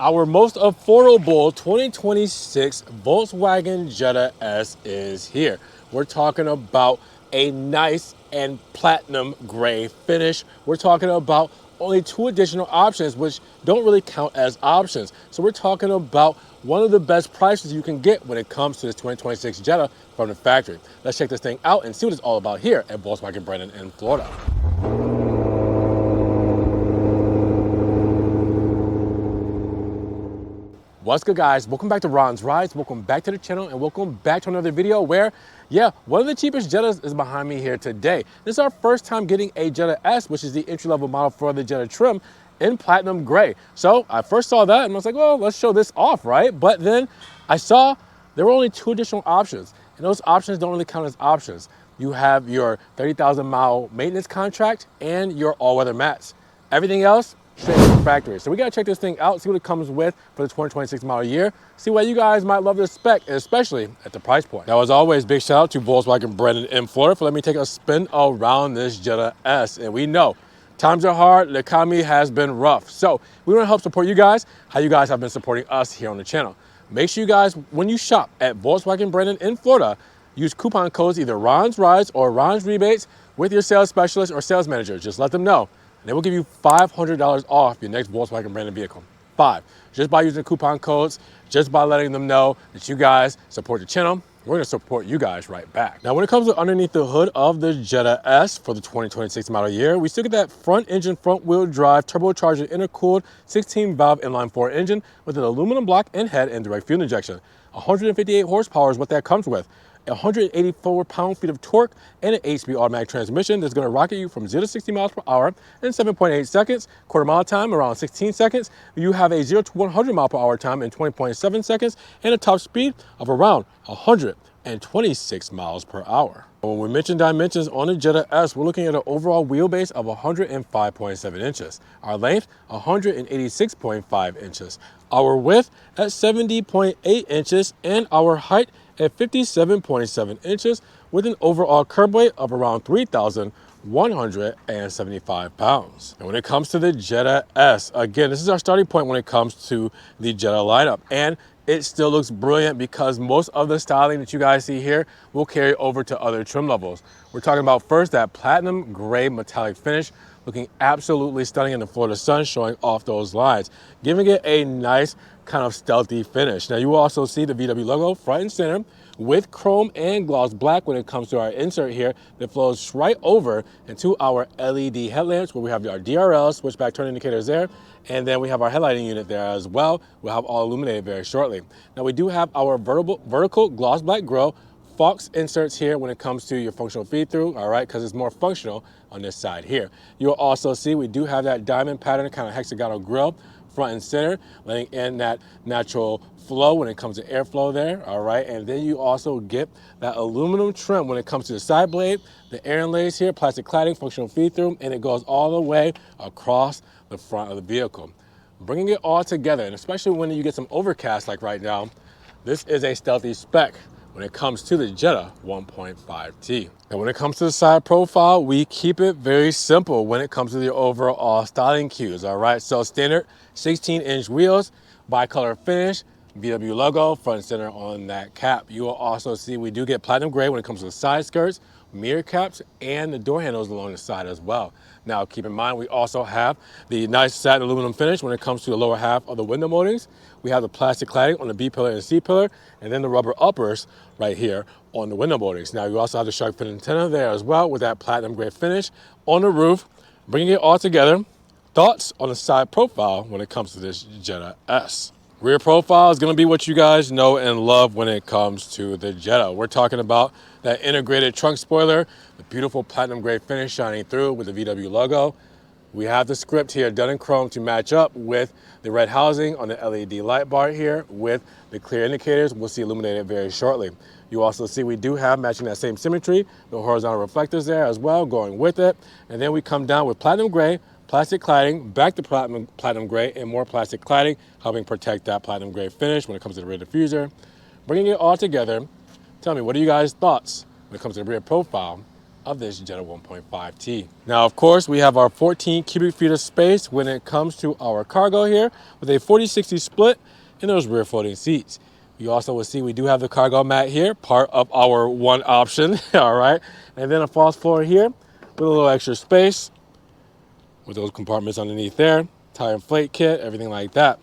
Our most affordable 2026 Volkswagen Jetta S is here. We're talking about a nice and platinum gray finish. We're talking about only 2 additional options, which don't really count as options. So we're talking about one of the best prices you can get when it comes to this 2026 Jetta from the factory. Let's check this thing out and see what it's all about here at Volkswagen Brandon in Florida. What's good, guys? Welcome back to Ron's Rides. Welcome back to the channel and welcome back to another video where, one of the cheapest Jettas is behind me here today. This is our first time getting a Jetta S, which is the entry-level model for the Jetta trim in platinum gray. So I first saw that and I was like, well, let's show this off, right? But then I saw there were only 2 additional options, and those options don't really count as options. You have your 30,000 mile maintenance contract and your all-weather mats. Everything else, straight from the factory. So we gotta check this thing out, see what it comes with for the 2026 model year, see why you guys might love this spec, and especially at the price point. Now, as always, big shout out to Volkswagen Brandon in Florida for letting me take a spin around this Jetta S. And we know times are hard, the economy has been rough. So we wanna help support you guys, how you guys have been supporting us here on the channel. Make sure you guys, when you shop at Volkswagen Brandon in Florida, use coupon codes either Ron's Rides or Ron's Rebates with your sales specialist or sales manager. Just let them know. And they will give you $500 off your next Volkswagen Brandon vehicle. 5. Just by using coupon codes, just by letting them know that you guys support the channel, we're gonna support you guys right back. Now, when it comes to underneath the hood of the Jetta S for the 2026 model year, we still get that front engine, front wheel drive, turbocharged, intercooled, 16 valve inline 4 engine with an aluminum block and head and direct fuel injection. 158 horsepower is what that comes with. 184 pound-feet of torque and an 8-speed automatic transmission that's going to rocket you from 0 to 60 miles per hour in 7.8 seconds, quarter mile time around 16 seconds. You have a 0 to 100 mile per hour time in 20.7 seconds and a top speed of around 126 miles per hour. When we mention dimensions on the Jetta S, we're looking at an overall wheelbase of 105.7 inches. Our length, 186.5 inches. Our width at 70.8 inches and our height at 57.7 inches with an overall curb weight of around 3,175 pounds. And when it comes to the Jetta S, again, this is our starting point when it comes to the Jetta lineup. And it still looks brilliant because most of the styling that you guys see here will carry over to other trim levels. We're talking about first that platinum gray metallic finish, looking absolutely stunning in the Florida sun, showing off those lines, giving it a nice kind of stealthy finish. Now, you will also see the VW logo front and center with chrome and gloss black when it comes to our insert here that flows right over into our LED headlamps, where we have our DRL switchback turn indicators there, and then we have our headlighting unit there as well. We'll have all illuminated very shortly. Now, we do have our vertical gloss black grille Fox inserts here when it comes to your functional feed-through, all right, because it's more functional on this side here. You'll also see we do have that diamond pattern kind of hexagonal grille front and center, letting in that natural flow when it comes to airflow there, all right? And then you also get that aluminum trim when it comes to the side blade, the air inlays here, plastic cladding, functional feed-through, and it goes all the way across the front of the vehicle. Bringing it all together, and especially when you get some overcast like right now, this is a stealthy spec when it comes to the Jetta 1.5T. And when it comes to the side profile, we keep it very simple when it comes to the overall styling cues, all right? So standard 16-inch wheels, bicolor finish, VW logo, front and center on that cap. You will also see we do get platinum gray when it comes to the side skirts, mirror caps, and the door handles along the side as well. Now, keep in mind, we also have the nice satin aluminum finish when it comes to the lower half of the window moldings. We have the plastic cladding on the B pillar and C pillar, and then the rubber uppers right here on the window moldings. Now, you also have the shark fin antenna there as well with that platinum gray finish on the roof. Bringing it all together, thoughts on the side profile when it comes to this Jetta S. Rear profile is going to be what you guys know and love when it comes to the Jetta. We're talking about that integrated trunk spoiler, the beautiful platinum gray finish shining through with the VW logo. We have the script here done in chrome to match up with the red housing on the LED light bar here with the clear indicators. We'll see illuminated very shortly. You also see we do have matching that same symmetry, the horizontal reflectors there as well going with it. And then we come down with platinum gray, plastic cladding, back to platinum gray, and more plastic cladding, helping protect that platinum gray finish when it comes to the rear diffuser. Bringing it all together, tell me, what are you guys' thoughts when it comes to the rear profile of this Jetta 1.5T. Now, of course, we have our 14 cubic feet of space when it comes to our cargo here with a 40-60 split in those rear folding seats. You also will see we do have the cargo mat here, part of our one option, all right? And then a false floor here with a little extra space with those compartments underneath there, tire inflate kit, everything like that.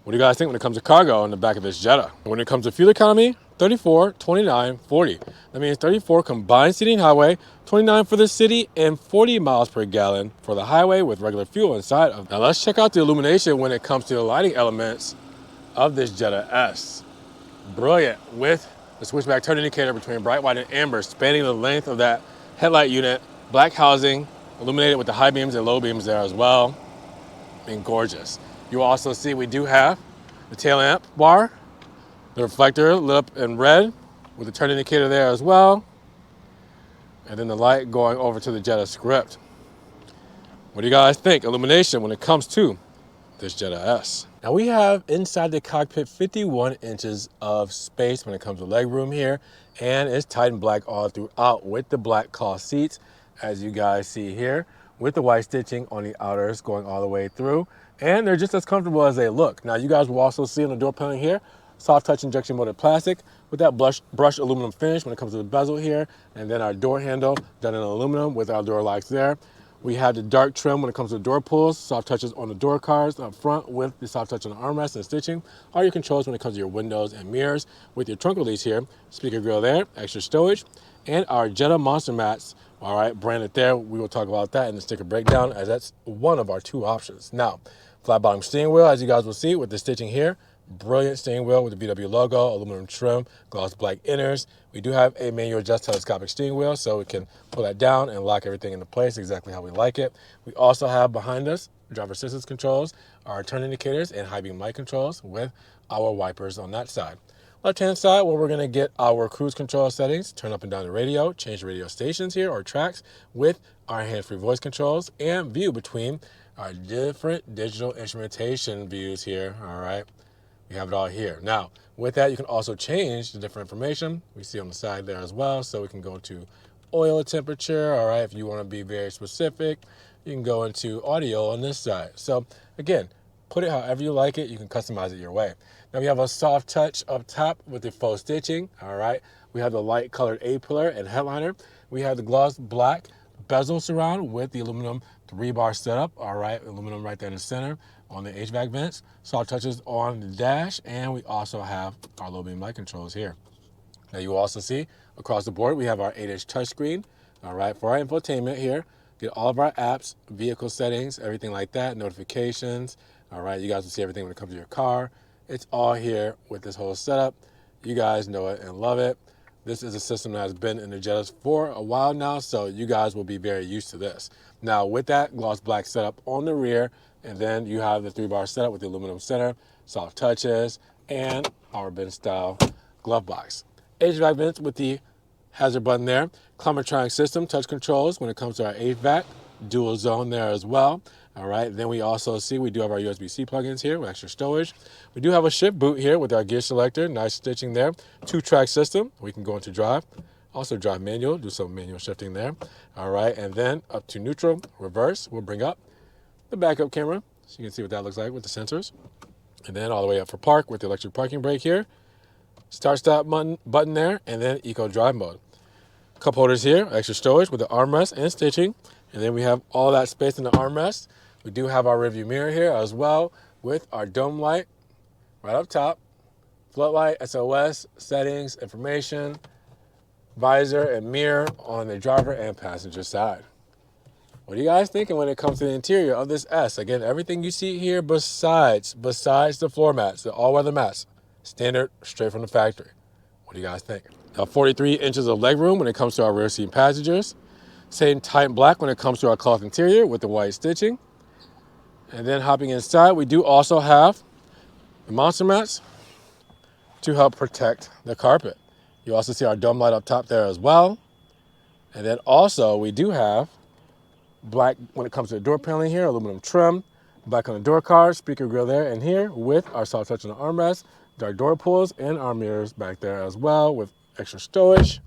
What do you guys think when it comes to cargo in the back of this Jetta? When it comes to fuel economy, 34, 29, 40. That means 34 combined city and highway, 29 for the city, and 40 miles per gallon for the highway with regular fuel inside of. Now let's check out the illumination when it comes to the lighting elements of this Jetta S. Brilliant with the switchback turn indicator between bright white and amber, spanning the length of that headlight unit, black housing, illuminated with the high beams and low beams there as well. I mean, gorgeous. You also see we do have the tail lamp bar, the reflector lit up in red with the turn indicator there as well, and then the light going over to the Jetta script. What do you guys think? Illumination when it comes to this Jetta S. Now we have inside the cockpit 51 inches of space when it comes to leg room here, and it's tightened black all throughout with the black cloth seats, as you guys see here, with the white stitching on the outers going all the way through, and they're just as comfortable as they look. Now you guys will also see on the door panel here, soft touch injection molded plastic with that brushed aluminum finish when it comes to the bezel here, and then our door handle done in aluminum with our door locks there. We have the dark trim when it comes to the door pulls, soft touches on the door cards up front with the soft touch on the armrest and stitching. All your controls when it comes to your windows and mirrors with your trunk release here, speaker grill there, extra stowage, and our Jetta Monster Mats, all right, branded there. We will talk about that in the sticker breakdown as that's one of our two options. Now, flat bottom steering wheel, as you guys will see with the stitching here. Brilliant steering wheel with the VW logo, aluminum trim, gloss black inners. We do have a manual adjust telescopic steering wheel, so we can pull that down and lock everything into place exactly how we like it. We also have behind us driver assistance controls, our turn indicators, and high beam light controls with our wipers on that side. Left-hand side, where we're going to get our cruise control settings, turn up and down the radio, change the radio stations here or tracks with our hands-free voice controls, and view between our different digital instrumentation views here, all right? We have it all here. Now, with that, you can also change the different information we see on the side there as well. So we can go to oil temperature, all right? If you want to be very specific, you can go into audio on this side. So again, put it however you like it. You can customize it your way. Now we have a soft touch up top with the faux stitching, all right? We have the light colored A-pillar and headliner. We have the gloss black bezel surround with the aluminum 3-bar setup, all right? Aluminum right there in the center on the HVAC vents, soft touches on the dash, and we also have our low beam light controls here. Now you will also see across the board we have our 8-inch touchscreen, all right, for our infotainment here. Get all of our apps, vehicle settings, everything like that, notifications, all right. You guys will see everything when it comes to your car. It's all here with this whole setup. You guys know it and love it. This is a system that has been in the Jettas for a while now, so you guys will be very used to this. Now with that gloss black setup on the rear, and then you have the 3-bar setup with the aluminum center, soft touches, and our Benz style glove box. HVAC vents with the hazard button there. Climatronic system, touch controls when it comes to our HVAC, dual zone there as well. All right, then we also see we do have our USB-C plugins here with extra storage. We do have a shift boot here with our gear selector, nice stitching there. 2-track system, we can go into drive. Also drive manual, do some manual shifting there. All right, and then up to neutral, reverse, we'll bring up the backup camera, so you can see what that looks like with the sensors. And then all the way up for park with the electric parking brake here. Start-stop button there, and then eco drive mode. Cup holders here, extra storage with the armrest and stitching. And then we have all that space in the armrest. We do have our rearview mirror here as well with our dome light right up top. Floodlight, SOS, settings, information, visor, and mirror on the driver and passenger side. What are you guys thinking when it comes to the interior of this S? Again, everything you see here besides the floor mats, the all-weather mats, standard, straight from the factory. What do you guys think? Now, 43 inches of legroom when it comes to our rear seat passengers. Same tight black when it comes to our cloth interior with the white stitching. And then hopping inside, we do also have the monster mats to help protect the carpet. You also see our dome light up top there as well. And then also we do have black when it comes to the door paneling here, aluminum trim, black on the door cards, speaker grill there and here with our soft touch on the armrest, dark door pulls, and our mirrors back there as well with extra stowage.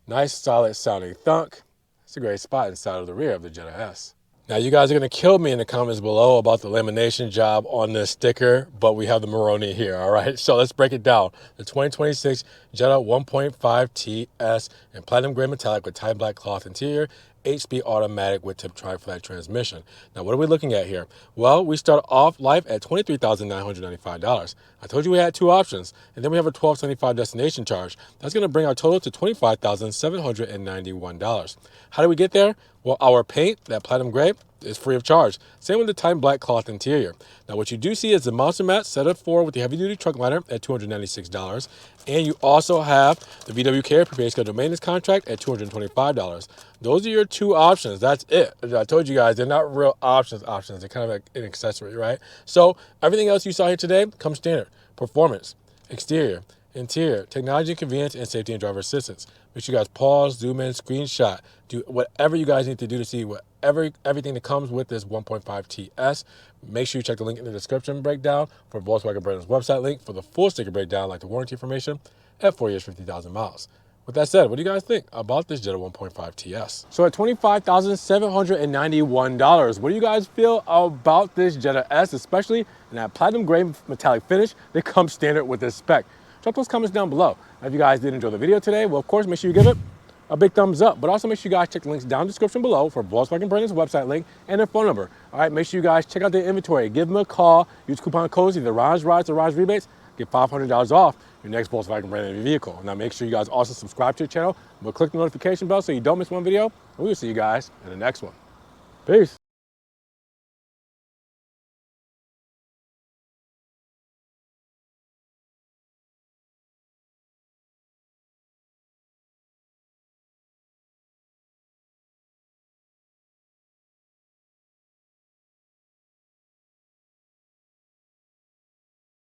Nice solid sounding thunk. It's a great spot inside of the rear of the Jetta S. Now you guys are gonna kill me in the comments below about the lamination job on this sticker, but we have the Maroni here, all right? So let's break it down. The 2026 Jetta 1.5 TS in platinum gray metallic with time black cloth interior, 8-speed automatic with Tiptronic flat transmission. Now what are we looking at here? Well, we start off life at $23,995. I told you we had two options, and then we have a $1,275 destination charge. That's gonna bring our total to $25,791. How do we get there? Well, our paint, that platinum gray, is free of charge. Same with the time black cloth interior. Now, what you do see is the monster mat set up for with the heavy-duty truck liner at $296. And you also have the VW Care prepaid scheduled maintenance contract at $225. Those are your two options. That's it. I told you guys, they're not real options. They're kind of like an accessory, right? So everything else you saw here today comes standard. Performance, exterior, interior, technology and convenience, and safety and driver assistance. Make sure you guys pause, zoom in, screenshot, do whatever you guys need to do to see everything that comes with this 1.5 TS. Make sure you check the link in the description breakdown for Volkswagen brand's website link for the full sticker breakdown, like the warranty information at 4 years, 50,000 miles. With that said, what do you guys think about this Jetta 1.5 TS? So at $25,791, what do you guys feel about this Jetta S, especially in that platinum gray metallic finish that comes standard with this spec? Drop those comments down below. If you guys did enjoy the video today, well, of course, make sure you give it a big thumbs up, but also make sure you guys check the links down in the description below for Volkswagen brand's website link and their phone number. All right, make sure you guys check out their inventory. Give them a call. Use coupon codes, either Rise Rides or Rise Rebates. Get $500 off your next Volkswagen branded vehicle. Now, make sure you guys also subscribe to the channel, but click the notification bell so you don't miss one video, and we will see you guys in the next one. Peace.